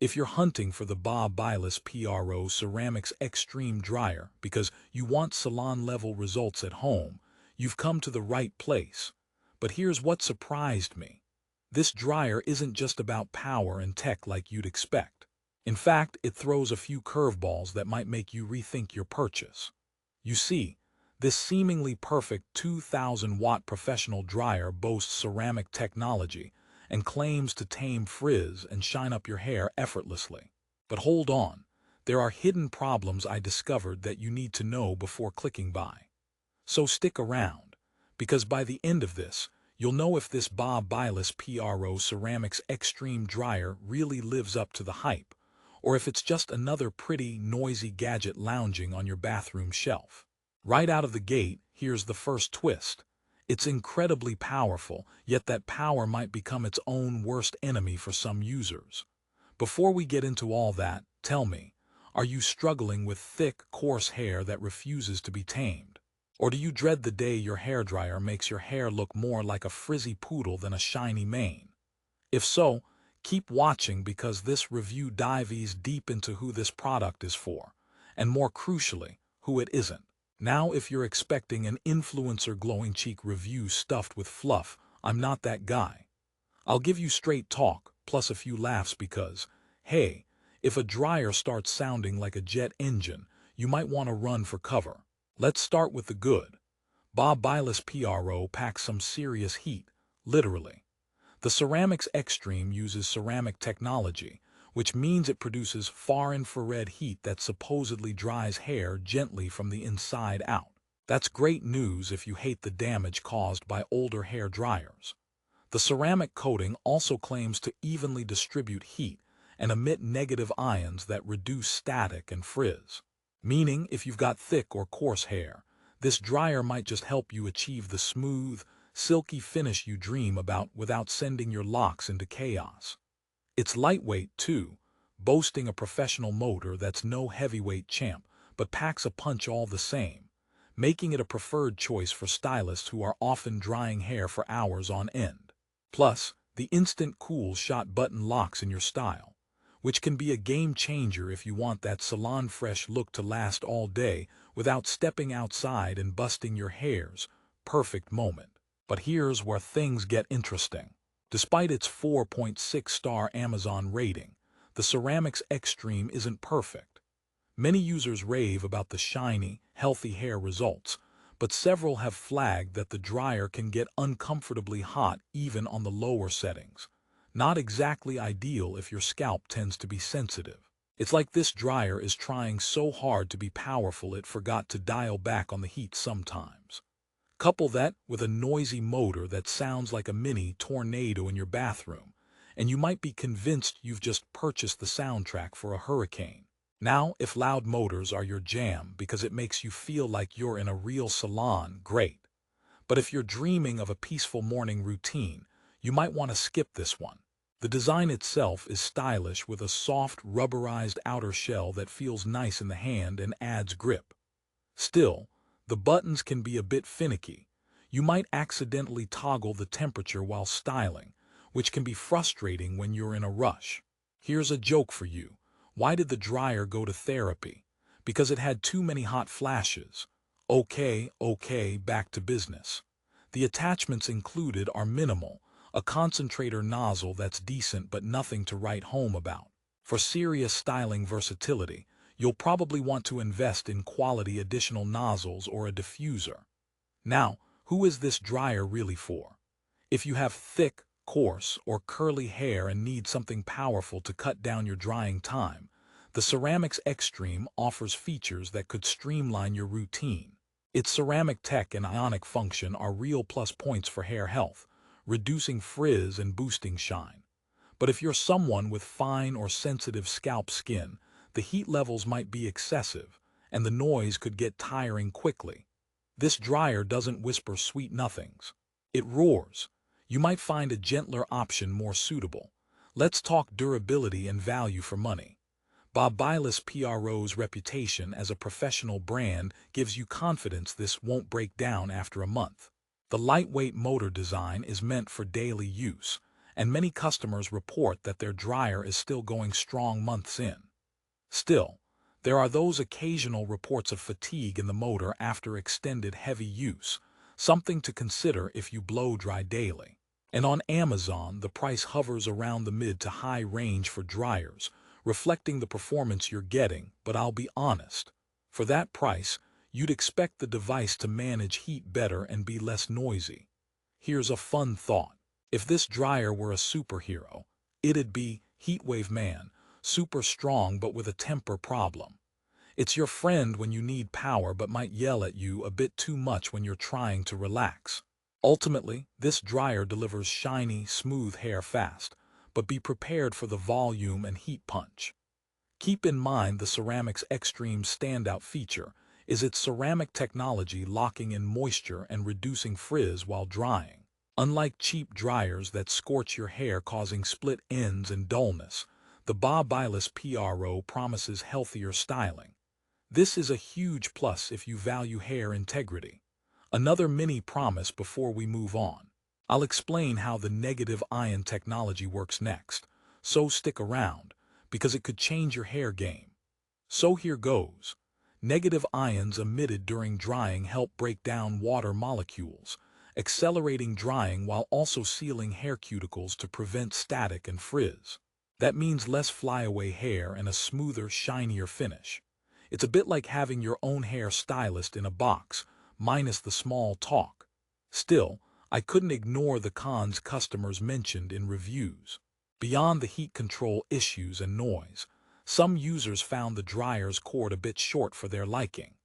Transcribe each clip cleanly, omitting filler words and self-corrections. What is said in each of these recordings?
If you're hunting for the BaBylissPRO Ceramix Xtreme Dryer because you want salon-level results at home, you've come to the right place. But here's what surprised me. This dryer isn't just about power and tech like you'd expect. In fact, it throws a few curveballs that might make you rethink your purchase. You see, this seemingly perfect 2,000-watt professional dryer boasts ceramic technology and claims to tame frizz and shine up your hair effortlessly. But hold on, there are hidden problems I discovered that you need to know before clicking buy. So stick around, because by the end of this, you'll know if this BaBylissPRO Ceramix Xtreme Dryer really lives up to the hype, or if it's just another pretty, noisy gadget lounging on your bathroom shelf. Right out of the gate, here's the first twist. It's incredibly powerful, yet that power might become its own worst enemy for some users. Before we get into all that, tell me, are you struggling with thick, coarse hair that refuses to be tamed? Or do you dread the day your hairdryer makes your hair look more like a frizzy poodle than a shiny mane? If so, keep watching because this review dives deep into who this product is for, and more crucially, who it isn't. Now, if you're expecting an influencer glowing cheek review stuffed with fluff, I'm not that guy. I'll give you straight talk, plus a few laughs because, hey, if a dryer starts sounding like a jet engine, you might want to run for cover. Let's start with the good. BaBylissPRO packs some serious heat, literally. The Ceramix Xtreme uses ceramic technology, which means it produces far-infrared heat that supposedly dries hair gently from the inside out. That's great news if you hate the damage caused by older hair dryers. The ceramic coating also claims to evenly distribute heat and emit negative ions that reduce static and frizz. Meaning, if you've got thick or coarse hair, this dryer might just help you achieve the smooth, silky finish you dream about without sending your locks into chaos. It's lightweight, too, boasting a professional motor that's no heavyweight champ, but packs a punch all the same, making it a preferred choice for stylists who are often drying hair for hours on end. Plus, the instant cool shot button locks in your style, which can be a game changer if you want that salon-fresh look to last all day without stepping outside and busting your hair's perfect moment. But here's where things get interesting. Despite its 4.6-star Amazon rating, the Ceramix Xtreme isn't perfect. Many users rave about the shiny, healthy hair results, but several have flagged that the dryer can get uncomfortably hot even on the lower settings. Not exactly ideal if your scalp tends to be sensitive. It's like this dryer is trying so hard to be powerful it forgot to dial back on the heat sometimes. Couple that with a noisy motor that sounds like a mini tornado in your bathroom, and you might be convinced you've just purchased the soundtrack for a hurricane. Now, if loud motors are your jam because it makes you feel like you're in a real salon, great. But if you're dreaming of a peaceful morning routine, you might want to skip this one. The design itself is stylish with a soft, rubberized outer shell that feels nice in the hand and adds grip. Still, the buttons can be a bit finicky. You might accidentally toggle the temperature while styling, which can be frustrating when you're in a rush. Here's a joke for you. Why did the dryer go to therapy? Because it had too many hot flashes. Okay, back to business. The attachments included are minimal, a concentrator nozzle that's decent but nothing to write home about. For serious styling versatility, you'll probably want to invest in quality additional nozzles or a diffuser. Now, who is this dryer really for? If you have thick, coarse, or curly hair and need something powerful to cut down your drying time, the Ceramix Xtreme offers features that could streamline your routine. Its ceramic tech and ionic function are real plus points for hair health, reducing frizz and boosting shine. But if you're someone with fine or sensitive scalp skin, the heat levels might be excessive, and the noise could get tiring quickly. This dryer doesn't whisper sweet nothings. It roars. You might find a gentler option more suitable. Let's talk durability and value for money. BaBylissPRO's reputation as a professional brand gives you confidence this won't break down after a month. The lightweight motor design is meant for daily use, and many customers report that their dryer is still going strong months in. Still, there are those occasional reports of fatigue in the motor after extended heavy use, something to consider if you blow dry daily. And on Amazon, the price hovers around the mid to high range for dryers, reflecting the performance you're getting, but I'll be honest. For that price, you'd expect the device to manage heat better and be less noisy. Here's a fun thought. If this dryer were a superhero, it'd be Heatwave Man, super strong but with a temper problem. It's your friend when you need power but might yell at you a bit too much when you're trying to relax. Ultimately, this dryer delivers shiny, smooth hair fast, but be prepared for the volume and heat punch. Keep in mind the Ceramix Xtreme's standout feature is its ceramic technology locking in moisture and reducing frizz while drying. Unlike cheap dryers that scorch your hair causing split ends and dullness, the BaBylissPRO promises healthier styling. This is a huge plus if you value hair integrity. Another mini promise before we move on. I'll explain how the negative ion technology works next, so stick around, because it could change your hair game. So here goes. Negative ions emitted during drying help break down water molecules, accelerating drying while also sealing hair cuticles to prevent static and frizz. That means less flyaway hair and a smoother, shinier finish. It's a bit like having your own hair stylist in a box, minus the small talk. Still, I couldn't ignore the cons customers mentioned in reviews. Beyond the heat control issues and noise, some users found the dryer's cord a bit short for their liking.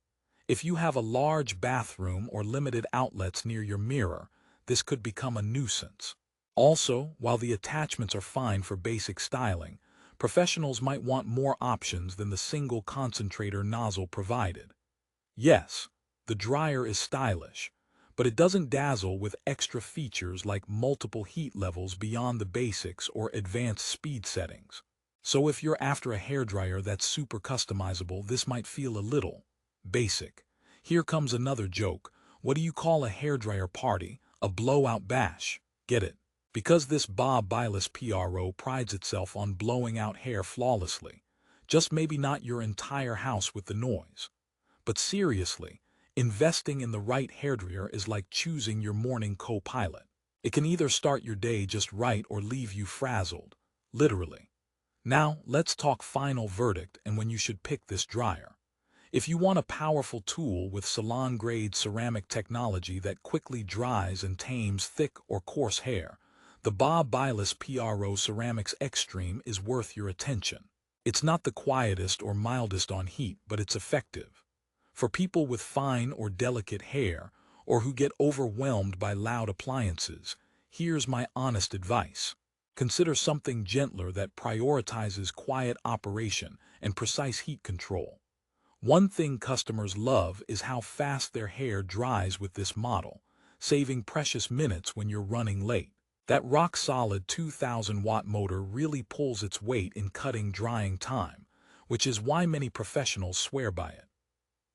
If you have a large bathroom or limited outlets near your mirror, this could become a nuisance. Also, while the attachments are fine for basic styling, professionals might want more options than the single concentrator nozzle provided. Yes, the dryer is stylish, but it doesn't dazzle with extra features like multiple heat levels beyond the basics or advanced speed settings. So if you're after a hairdryer that's super customizable, this might feel a little basic. Here comes another joke. What do you call a hairdryer party? A blowout bash. Get it? Because this BaBylissPRO prides itself on blowing out hair flawlessly. Just maybe not your entire house with the noise. But seriously, investing in the right hairdryer is like choosing your morning co-pilot. It can either start your day just right or leave you frazzled. Literally. Now, let's talk final verdict and when you should pick this dryer. If you want a powerful tool with salon-grade ceramic technology that quickly dries and tames thick or coarse hair, the BaBylissPRO Ceramix Xtreme is worth your attention. It's not the quietest or mildest on heat, but it's effective. For people with fine or delicate hair, or who get overwhelmed by loud appliances, here's my honest advice. Consider something gentler that prioritizes quiet operation and precise heat control. One thing customers love is how fast their hair dries with this model, saving precious minutes when you're running late. That rock-solid 2,000-watt motor really pulls its weight in cutting drying time, which is why many professionals swear by it.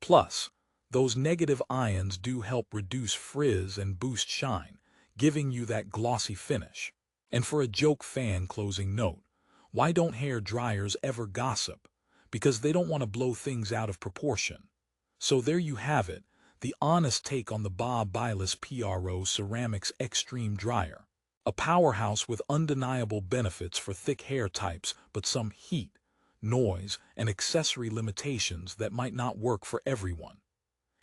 Plus, those negative ions do help reduce frizz and boost shine, giving you that glossy finish. And for a joke fan closing note, why don't hair dryers ever gossip? Because they don't want to blow things out of proportion. So there you have it, the honest take on the BaBylissPRO Ceramix Xtreme Dryer. A powerhouse with undeniable benefits for thick hair types, but some heat, noise, and accessory limitations that might not work for everyone.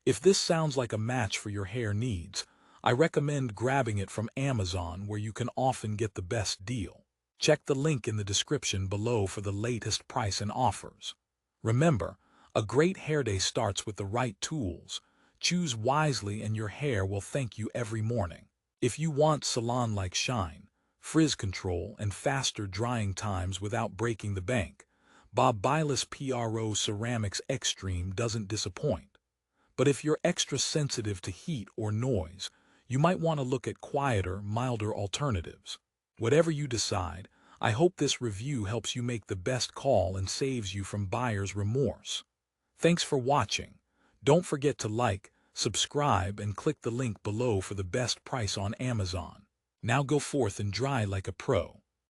If this sounds like a match for your hair needs, I recommend grabbing it from Amazon, where you can often get the best deal. Check the link in the description below for the latest price and offers. Remember, a great hair day starts with the right tools. Choose wisely and your hair will thank you every morning. If you want salon-like shine, frizz control, and faster drying times without breaking the bank, BaBylissPRO Ceramix Xtreme doesn't disappoint. But if you're extra sensitive to heat or noise, you might want to look at quieter, milder alternatives. Whatever you decide, I hope this review helps you make the best call and saves you from buyer's remorse. Thanks for watching. Don't forget to like, subscribe, and click the link below for the best price on Amazon. Now go forth and dry like a pro.